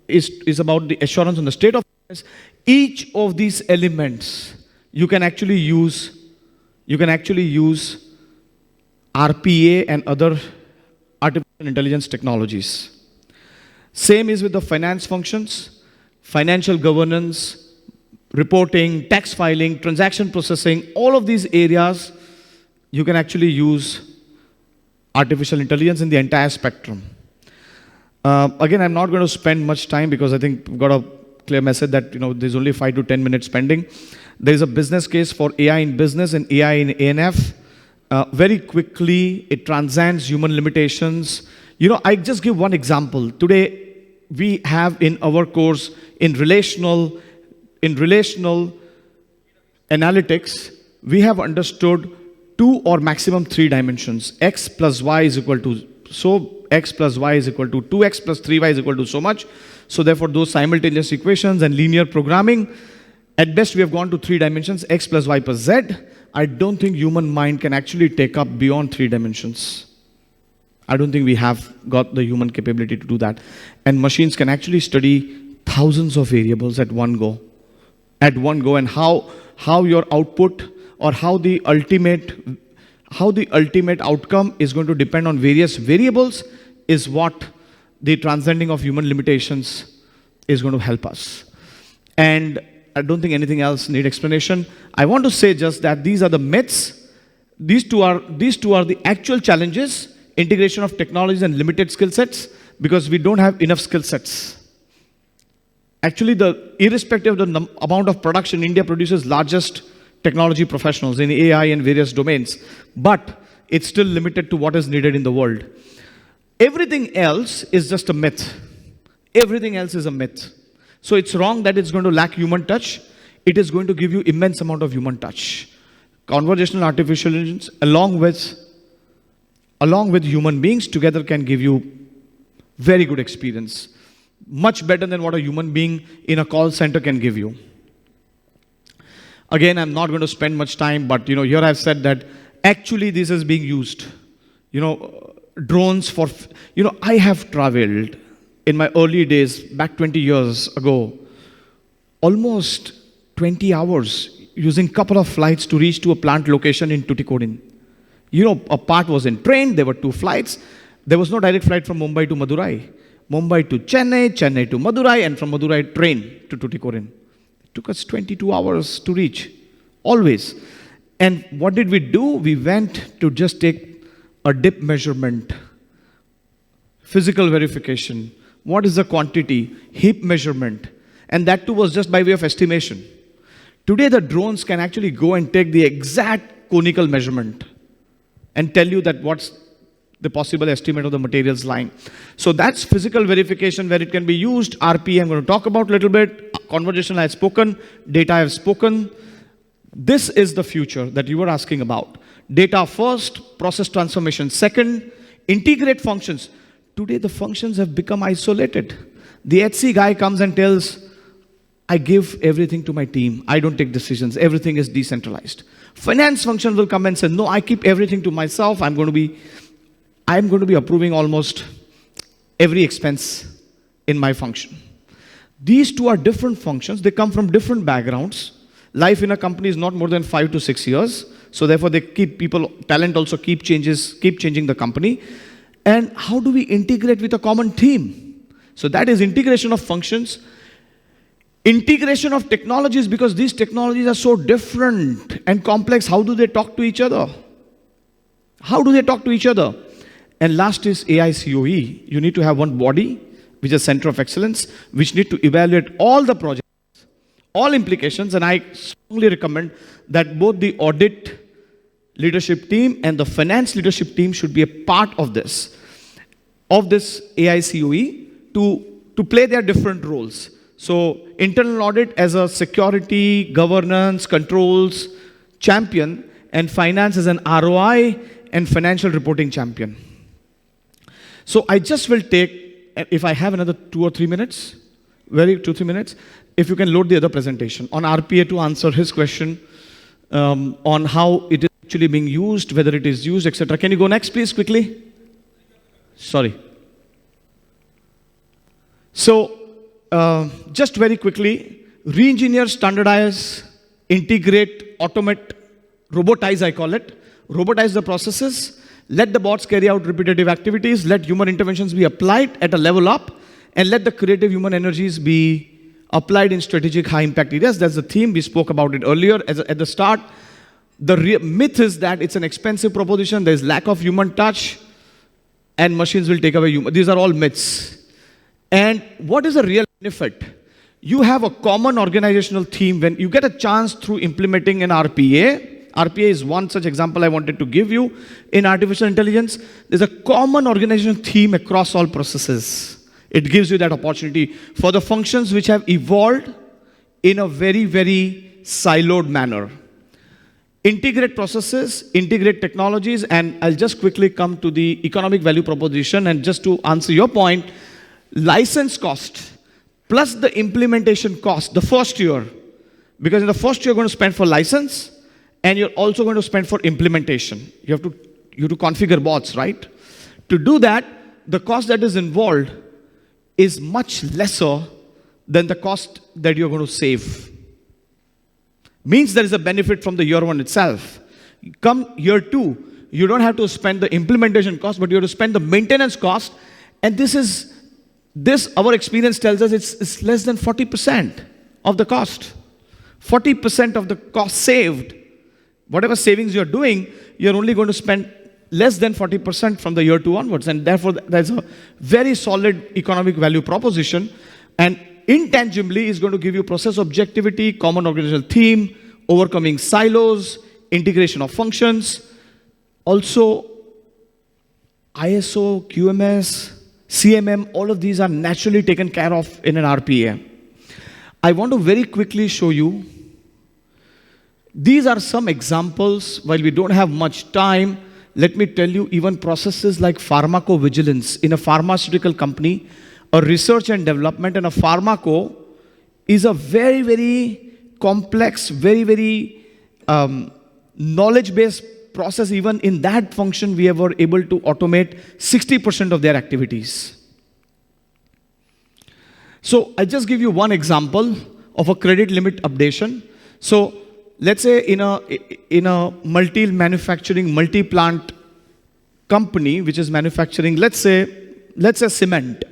is about the assurance on the state of affairs. Each of these elements you can actually use RPA and other artificial intelligence technologies. Same is with the finance functions, financial governance, reporting, tax filing, transaction processing, all of these areas, you can actually use artificial intelligence in the entire spectrum. Again, I'm not going to spend much time because I think we've got a clear message that there's only 5 to 10 minutes pending. There is a business case for AI in business and AI in ANF. Very quickly, it transcends human limitations. I just give one example. Today, we have in our course in relational analytics, we have understood 2 or maximum 3 dimensions. X plus Y is equal to so, X plus Y is equal to 2X plus 3Y is equal to so much. So therefore, those simultaneous equations and linear programming, at best we have gone to 3 dimensions, X plus Y plus Z. I don't think human mind can actually take up beyond 3 dimensions. I don't think we have got the human capability to do that. And machines can actually study thousands of variables at one go. And how your output or how the ultimate outcome is going to depend on various variables is what the transcending of human limitations is going to help us. And I don't think anything else need explanation. I want to say just that these are the myths. These two are the actual challenges. Integration of technologies and limited skill sets, because we don't have enough skill sets. Actually, irrespective of the amount of production, India produces largest technology professionals in AI and various domains, but it's still limited to what is needed in the world. Everything else is just a myth. Everything else is a myth. So it's wrong that it's going to lack human touch. It is going to give you immense amount of human touch. Conversational artificial intelligence, along with human beings together, can give you very good experience. Much better than what a human being in a call center can give you. Again, I'm not going to spend much time, but here I've said that actually this is being used. Drones for, I have traveled in my early days, back 20 years ago, almost 20 hours using couple of flights to reach to a plant location in Tuticorin. A part was in train, there were 2 flights. There was no direct flight from Mumbai to Madurai. Mumbai to Chennai, Chennai to Madurai, and from Madurai train to Tuticorin. It took us 22 hours to reach, always. And what did we do? We went to just take a dip measurement, physical verification. What is the quantity? Heap measurement. And that too was just by way of estimation. Today the drones can actually go and take the exact conical measurement and tell you that what's the possible estimate of the materials lying. So that's physical verification where it can be used. RPA I'm going to talk about a little bit. Conversational I have spoken. Data I have spoken. This is the future that you were asking about. Data first, process transformation second, integrate functions. Today the functions have become isolated. The HC guy comes and tells, I give everything to my team. I don't take decisions. Everything is decentralized. Finance function will come and say, no, I keep everything to myself. I'm going to be approving almost every expense in my function. These two are different functions. They come from different backgrounds. Life in a company is not more than 5 to 6 years. So therefore they keep people, talent also keep changing the company. And how do we integrate with a common theme? So that is integration of functions. Integration of technologies, because these technologies are so different and complex. How do they talk to each other? How do they talk to each other? And last is AI COE. You need to have one body, which is Center of Excellence, which need to evaluate all the projects, all implications, and I strongly recommend that both the audit leadership team and the finance leadership team should be a part of this AI COE to play their different roles. So internal audit as a security, governance, controls champion, and finance as an ROI and financial reporting champion. So I just will take, if I have another 2 or 3 minutes, 2-3 minutes, if you can load the other presentation on RPA to answer his question on how it is actually being used, whether it is used, etc. Can you go next, please, quickly? Sorry. So, just very quickly, re-engineer, standardize, integrate, automate, robotize, I call it. Robotize the processes, let the bots carry out repetitive activities, let human interventions be applied at a level up, and let the creative human energies be applied in strategic high-impact areas. That's the theme. We spoke about it earlier at the start. The myth is that it's an expensive proposition, there's lack of human touch, and machines will take away human. These are all myths. And what is the real benefit? You have a common organizational theme when you get a chance through implementing an RPA. RPA is one such example I wanted to give you. In artificial intelligence, there's a common organizational theme across all processes. It gives you that opportunity for the functions which have evolved in a very, very siloed manner. Integrate processes, integrate technologies, and I'll just quickly come to the economic value proposition. And just to answer your point, license cost plus the implementation cost, the first year, because in the first year you're going to spend for license, and you're also going to spend for implementation. You have to configure bots, right? To do that, the cost that is involved is much lesser than the cost that you're going to save. Means there is a benefit from the year one itself. Come year two, you don't have to spend the implementation cost, but you have to spend the maintenance cost. And this, our experience tells us it's less than 40% of the cost. 40% of the cost saved. Whatever savings you're doing, you're only going to spend less than 40% from the year two onwards. And therefore, there's a very solid economic value proposition. And intangibly is going to give you process objectivity, common organizational theme, overcoming silos, integration of functions. Also, ISO, QMS, CMM, all of these are naturally taken care of in an RPA. I want to very quickly show you. These are some examples. While we don't have much time, let me tell you, even processes like pharmacovigilance in a pharmaceutical company, a research and development and a pharmaco is a very, very complex, very, very knowledge-based process. Even in that function, we were able to automate 60% of their activities. So I'll just give you one example of a credit limit updation. So let's say in a multi-manufacturing, multi-plant company, which is manufacturing, let's say cement,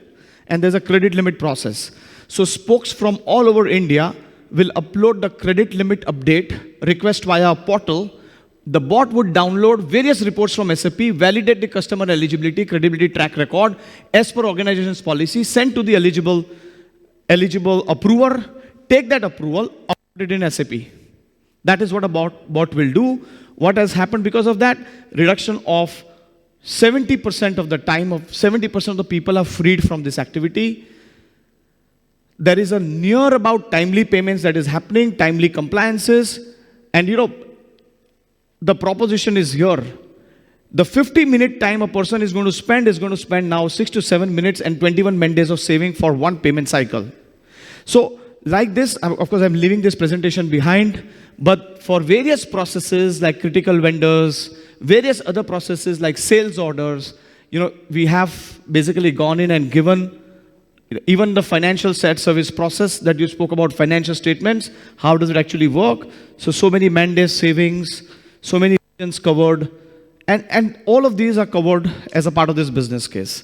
and there's a credit limit process. So spokes from all over India will upload the credit limit update request via a portal. The bot would download various reports from SAP, validate the customer eligibility, credibility track record as per organization's policy, send to the eligible approver, take that approval, upload it in SAP. That is what a bot will do. What has happened because of that? Reduction of 70% of the time of 70% of the people are freed from this activity. There is a near about timely payments that is happening, timely compliances, And the proposition is here. The 50-minute time a person is going to spend now 6 to 7 minutes and 21 man days of saving for one payment cycle. So like this, of course, I'm leaving this presentation behind, but for various processes like critical vendors, various other processes like sales orders, we have basically gone in and given even the financial shared service process that you spoke about, financial statements, how does it actually work? So many man days savings, so many regions covered, and all of these are covered as a part of this business case.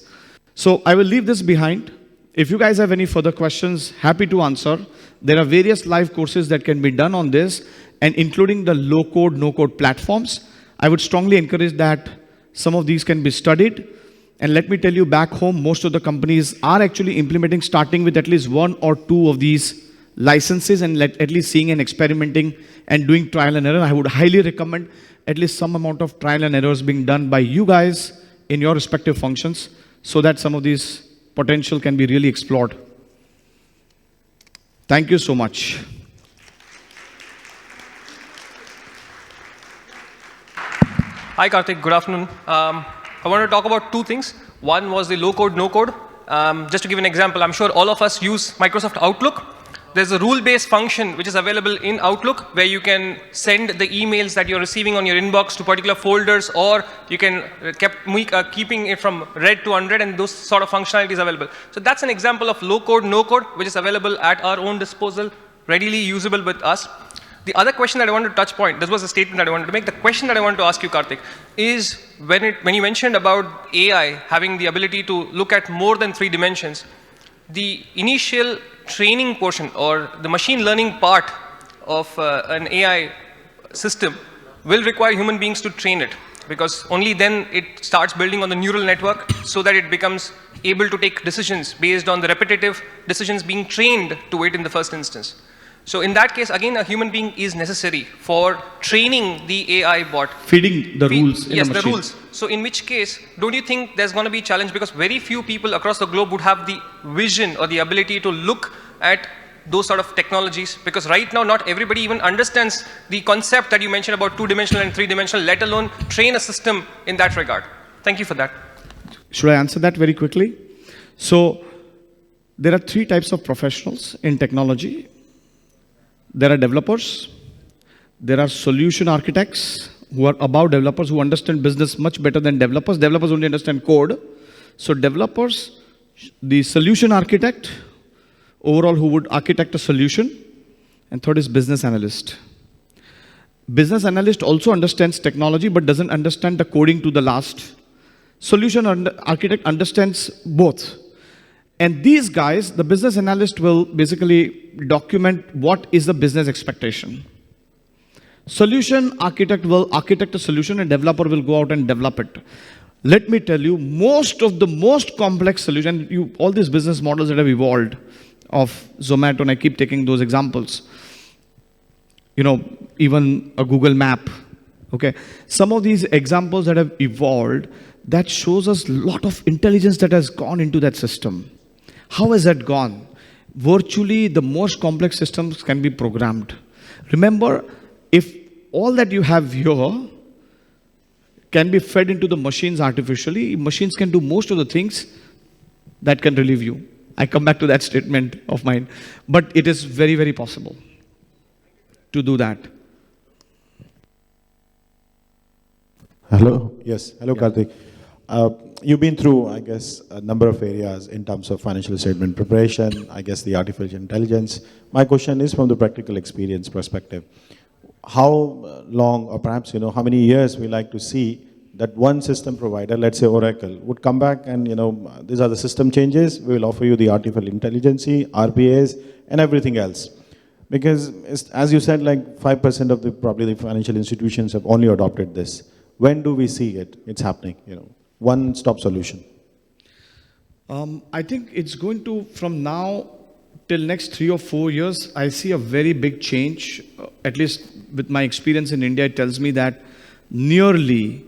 So I will leave this behind. If you guys have any further questions, happy to answer. There are various live courses that can be done on this, and including the low-code, no-code platforms. I would strongly encourage that some of these can be studied. And let me tell you, back home, most of the companies are actually implementing, starting with at least 1 or 2 of these licenses and at least seeing and experimenting and doing trial and error. I would highly recommend at least some amount of trial and errors being done by you guys in your respective functions so that some of these potential can be really explored. Thank you so much. Hi, Karthik. Good afternoon. I want to talk about 2 things. One was the low-code, no-code. Just to give an example, I'm sure all of us use Microsoft Outlook. There's a rule-based function which is available in Outlook where you can send the emails that you're receiving on your inbox to particular folders, or you can keeping it from red to unread, and those sort of functionalities available. So that's an example of low-code, no-code, which is available at our own disposal, readily usable with us. The other question that I want to touch point, this was a statement that I wanted to make. The question that I want to ask you, Karthik, is when you mentioned about AI having the ability to look at more than 3 dimensions, the initial training portion or the machine learning part of an AI system will require human beings to train it, because only then it starts building on the neural network so that it becomes able to take decisions based on the repetitive decisions being trained to it in the first instance. So in that case, again, a human being is necessary for training the AI bot. Feeding the rules in a machine. Yes, the rules. So in which case, don't you think there's going to be a challenge, because very few people across the globe would have the vision or the ability to look at those sort of technologies? Because right now, not everybody even understands the concept that you mentioned about 2-dimensional and 3-dimensional, let alone train a system in that regard. Thank you for that. Should I answer that very quickly? So there are 3 types of professionals in technology. There are developers, there are solution architects who are above developers, who understand business much better than developers. Developers only understand code. So developers, the solution architect, overall who would architect a solution, and third is business analyst. Business analyst also understands technology but doesn't understand the coding to the last. Solution architect understands both. And these guys, the business analyst will basically document what is the business expectation. Solution architect will architect a solution and developer will go out and develop it. Let me tell you, most of the most complex solution, all these business models that have evolved of Zomato, and I keep taking those examples, even a Google map, okay? Some of these examples that have evolved, that shows us a lot of intelligence that has gone into that system. How has that gone? Virtually, the most complex systems can be programmed. Remember, if all that you have here can be fed into the machines artificially, machines can do most of the things that can relieve you. I come back to that statement of mine. But it is very, very possible to do that. Hello. Yes. Hello, Karthik. You've been through, I guess, a number of areas in terms of financial statement preparation, I guess the artificial intelligence. My question is from the practical experience perspective. How long, or perhaps, how many years we like to see that one system provider, let's say Oracle, would come back and, these are the system changes, we will offer you the artificial intelligence, RPAs, and everything else. Because, as you said, like 5% of probably the financial institutions have only adopted this. When do we see it's happening, one-stop solution? I think it's going to, from now till next 3 or 4 years, I see a very big change. At least with my experience in India, it tells me that nearly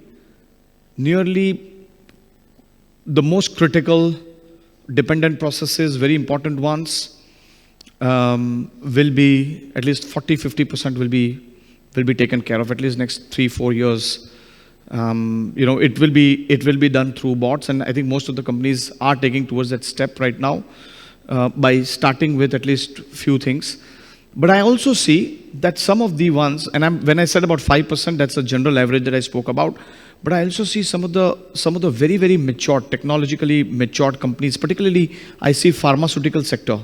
the most critical dependent processes, very important ones, will be, at least 40-50% will be will be taken care of, at least next 3-4 years. It will be done through bots, and I think most of the companies are taking towards that step right now by starting with at least few things. But I also see that some of the ones, and when I said about 5%, that's a general average that I spoke about. But I also see some of the very, very mature, technologically matured companies, particularly I see pharmaceutical sector,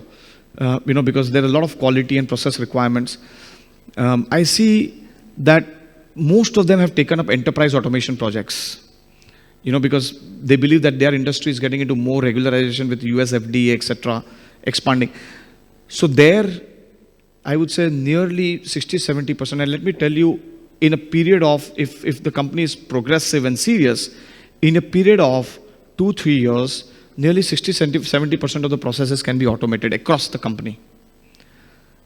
because there are a lot of quality and process requirements. I see that most of them have taken up enterprise automation projects, because they believe that their industry is getting into more regularization with US FDA, etc., expanding. So there, I would say nearly 60-70%. And let me tell you, in a period of, if the company is progressive and serious, in a period of 2-3 years, nearly 60-70% of the processes can be automated across the company.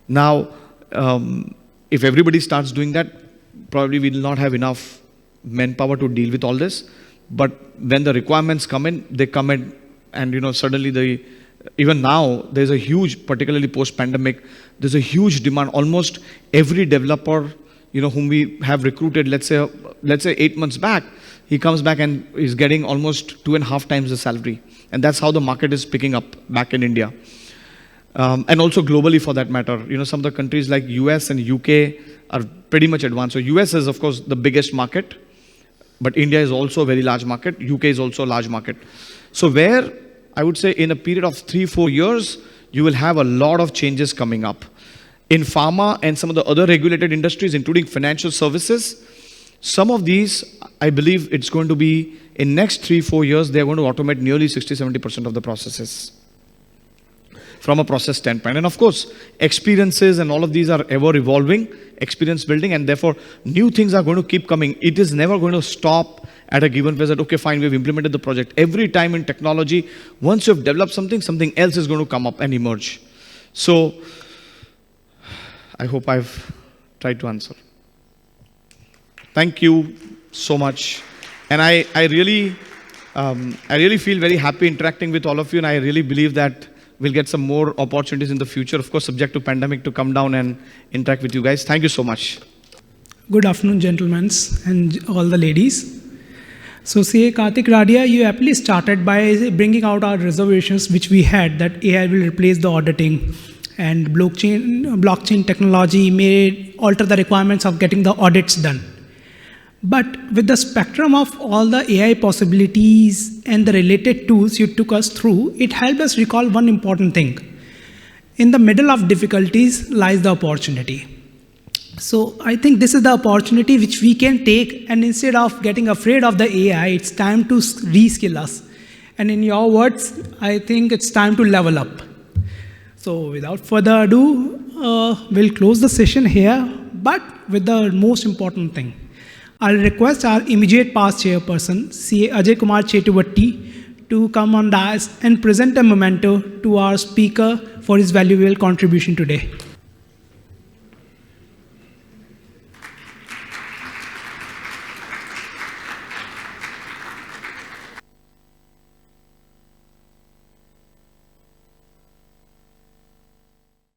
Now, if everybody starts doing that, probably we will not have enough manpower to deal with all this. But when the requirements come in, they come in, and suddenly even now, there's a huge, particularly post-pandemic, there's a huge demand. Almost every developer, whom we have recruited, let's say 8 months back, he comes back and is getting almost 2.5 times the salary. And that's how the market is picking up back in India. And also globally for that matter. Some of the countries like US and UK are pretty much advanced. So US is, of course, the biggest market, but India is also a very large market. UK is also a large market. So where I would say in a period of 3-4 years, you will have a lot of changes coming up. In pharma and some of the other regulated industries, including financial services, some of these, I believe it's going to be, in next 3-4 years, they're going to automate nearly 60-70% of the processes from a process standpoint. And of course, experiences and all of these are ever evolving, experience building, and therefore new things are going to keep coming. It is never going to stop at a given phase that, okay, fine, we've implemented the project. Every time in technology, once you've developed something, something else is going to come up and emerge. So, I hope I've tried to answer. Thank you so much. And I really feel very happy interacting with all of you, and I really believe that we'll get some more opportunities in the future, of course, subject to pandemic, to come down and interact with you guys. Thank you so much. Good afternoon, gentlemen and all the ladies. So, CA Karthik Radia, you aptly started by bringing out our reservations which we had that AI will replace the auditing and blockchain technology may alter the requirements of getting the audits done. But with the spectrum of all the AI possibilities and the related tools you took us through, it helped us recall one important thing. In the middle of difficulties lies the opportunity. So I think this is the opportunity which we can take, and instead of getting afraid of the AI, it's time to reskill us. And in your words, I think it's time to level up. So without further ado, we'll close the session here, but with the most important thing. I'll request our immediate past chairperson, CA Ajay Kumar Chetuvatti, to come on dais and present a memento to our speaker for his valuable contribution today.